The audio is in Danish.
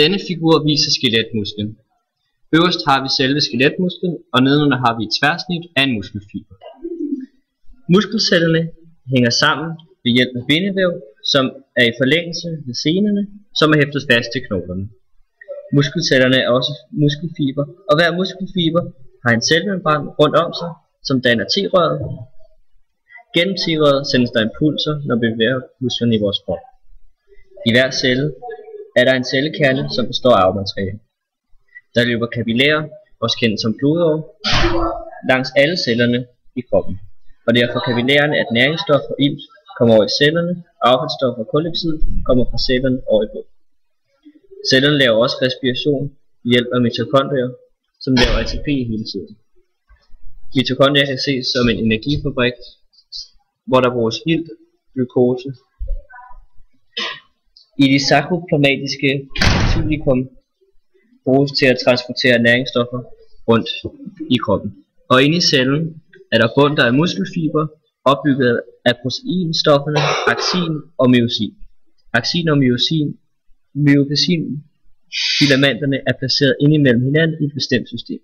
Denne figur viser skeletmusklen. Øverst har vi selve skeletmusklen, og nedenunder har vi et tværsnit af en muskelfiber. Muskelcellerne hænger sammen ved hjælp af bindevæv, som er i forlængelse ved senerne, som er hæftet fast til knoglerne. Muskelcellerne er også muskelfiber, og hver muskelfiber har en cellemembran rundt om sig, som danner T-røret. Gennem T-røret sendes der impulser, når vi bevæger musklerne i vores krop. I hver celle er der en cellekerne, som består af arvemateriale. Der løber kapillærer, også kendt som blodårer, langs alle cellerne i kroppen. Og det er fra kapillærerne, at næringsstoffer og ilt kommer over i cellerne, og affaldsstoffer og koldioxid kommer fra cellerne over i blod. Cellerne laver også respiration ved hjælp af mitokondrier, som laver ATP hele tiden. Mitokondrier kan ses som en energifabrik, hvor der bruges ilt, glukose. I de sarkoplasmatiske cylikum bruges til at transportere næringsstoffer rundt i kroppen. Og inde i cellen er der bundter af muskelfiber, opbygget af proteinstofferne aktin og myosin. Aktin og myosin filamenterne er placeret inde imellem hinanden i et bestemt system.